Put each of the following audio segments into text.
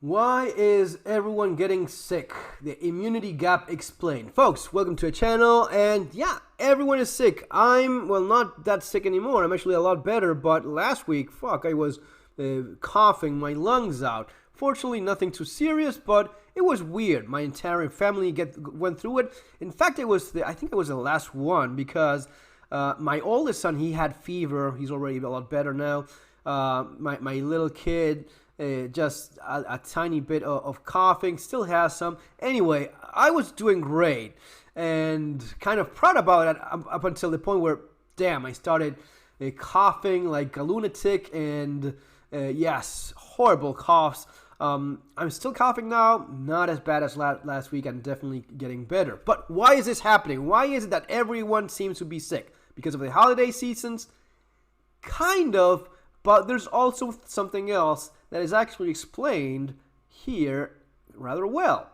Why is everyone getting sick? The immunity gap explained. Folks, welcome to a channel, and yeah, everyone is sick. I'm, well, not that sick anymore. I'm actually a lot better, but last week, I was coughing my lungs out. Fortunately, nothing too serious, but it was weird. My entire family went through it. In fact, I think it was the last one because my oldest son, he had fever. He's already a lot better now. My little kid, just a tiny bit of coughing, still has some. Anyway, I was doing great and kind of proud about it up until the point where, damn, I started coughing like a lunatic and yes, horrible coughs. I'm still coughing now, not as bad as last week. I'm definitely getting better. But why is this happening? Why is it that everyone seems to be sick? Because of the holiday seasons? Kind of, but there's also something else that is actually explained here rather well.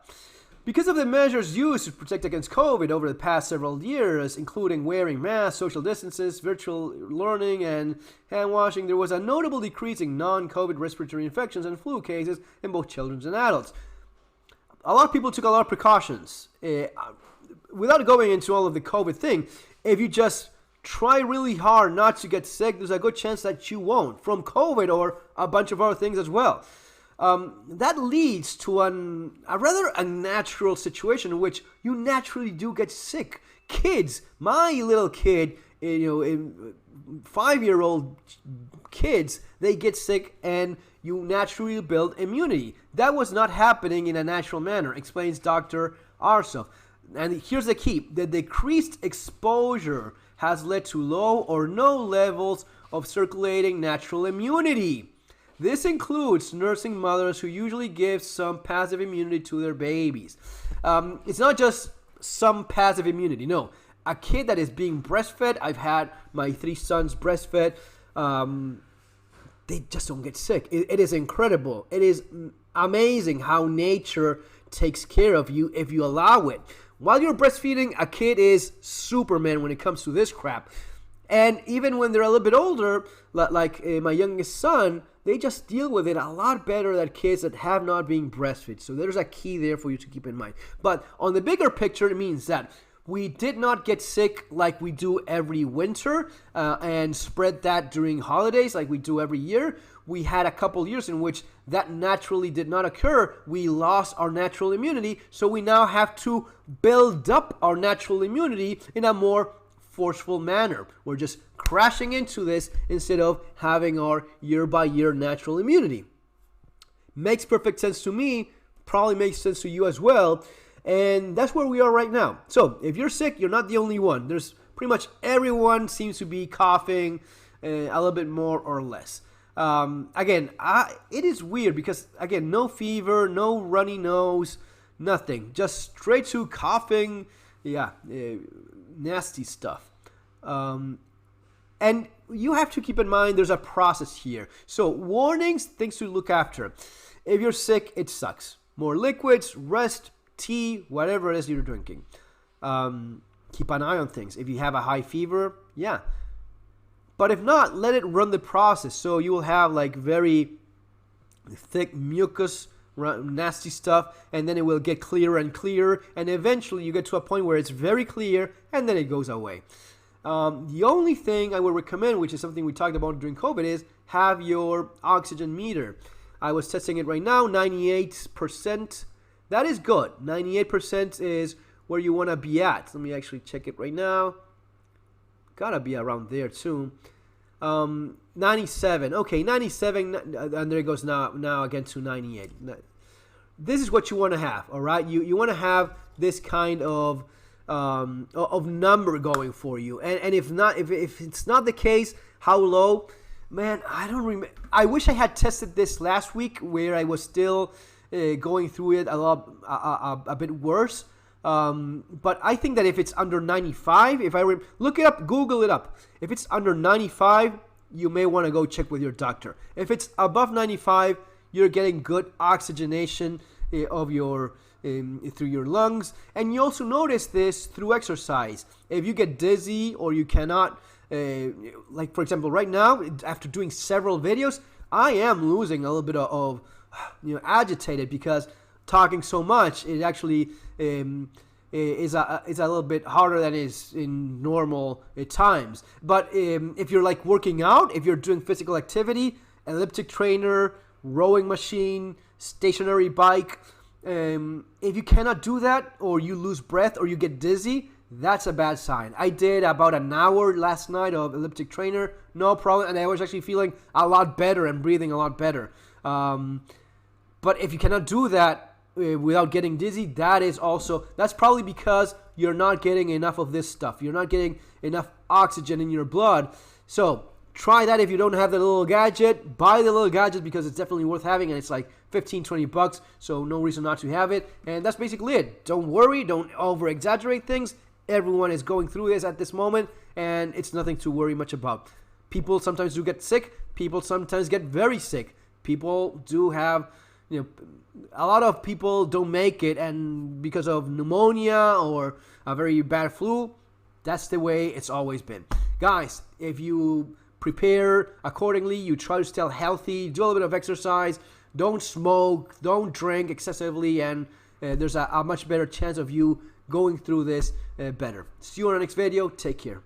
Because of the measures used to protect against COVID over the past several years, including wearing masks, social distances, virtual learning, and hand washing, there was a notable decrease in non-COVID respiratory infections and flu cases in both children and adults. A lot of people took a lot of precautions. Without going into all of the COVID thing, if you just try really hard not to get sick, there's a good chance that you won't, from COVID or a bunch of other things as well. That leads to a rather unnatural situation in which you naturally do get sick. Kids, my little kid, 5-year-old kids, they get sick and you naturally build immunity. That was not happening in a natural manner, explains Dr. Arsov. And here's the key: the decreased exposure has led to low or no levels of circulating natural immunity. This includes nursing mothers who usually give some passive immunity to their babies. It's not just some passive immunity. No, a kid that is being breastfed, I've had my 3 sons breastfed, they just don't get sick. It is incredible. It is amazing how nature takes care of you if you allow it. While you're breastfeeding, a kid is Superman when it comes to this crap. And even when they're a little bit older, like my youngest son, they just deal with it a lot better than kids that have not been breastfed. So there's a key there for you to keep in mind. But on the bigger picture, it means that we did not get sick like we do every winter and spread that during holidays like we do every year. We had a couple years in which that naturally did not occur. We lost our natural immunity, so we now have to build up our natural immunity in a more forceful manner. We're just crashing into this instead of having our year-by-year natural immunity. Makes perfect sense to me, probably makes sense to you as well, and that's where we are right now. So if you're sick, you're not the only one. There's pretty much everyone seems to be coughing a little bit more or less. It is weird because, again, no fever, no runny nose, nothing. Just straight to coughing, nasty stuff. And you have to keep in mind there's a process here. So warnings, things to look after. If you're sick, it sucks. More liquids, rest, tea, whatever it is you're drinking. Keep an eye on things. If you have a high fever, yeah. But if not, let it run the process. So you will have like very thick mucus, nasty stuff, and then it will get clearer and clearer, and eventually you get to a point where it's very clear, and then it goes away. The only thing I would recommend, which is something we talked about during COVID, is have your oxygen meter. I was testing it right now, 98%. That is good. 98% is where you want to be at. Let me actually check it right now. Gotta be around there too. 97. Okay, 97, and there it goes now again to 98. This is what you want to have, all right? You want to have this kind of number going for you. And if it's not the case, how low? Man, I don't remember. I wish I had tested this last week where I was still going through it a bit worse. But I think that if it's under 95, look it up, Google it up. If it's under 95, you may want to go check with your doctor. If it's above 95, you're getting good oxygenation of your through your lungs, and you also notice this through exercise. If you get dizzy or you cannot, like for example, right now after doing several videos, I am losing a little bit of agitated because talking so much, it actually is a little bit harder than it is in normal times. But if you're like working out, if you're doing physical activity, elliptic trainer, rowing machine, stationary bike, if you cannot do that, or you lose breath, or you get dizzy, that's a bad sign. I did about an hour last night of elliptic trainer, no problem, and I was actually feeling a lot better and breathing a lot better. But if you cannot do that without getting dizzy, that's probably because you're not getting enough of this stuff. You're not getting enough oxygen in your blood. So try that. If you don't have the little gadget, buy the little gadget, because it's definitely worth having, and it's like $15-20, so no reason not to have it. And that's basically it. Don't worry, don't over exaggerate things. Everyone is going through this at this moment, and it's nothing to worry much about. People sometimes do get sick. People sometimes get very sick. People do have, a lot of people don't make it, and because of pneumonia or a very bad flu. That's the way it's always been. Guys, if you prepare accordingly, you try to stay healthy, do a little bit of exercise, don't smoke, don't drink excessively, and there's a much better chance of you going through this better. See you on the next video. Take care.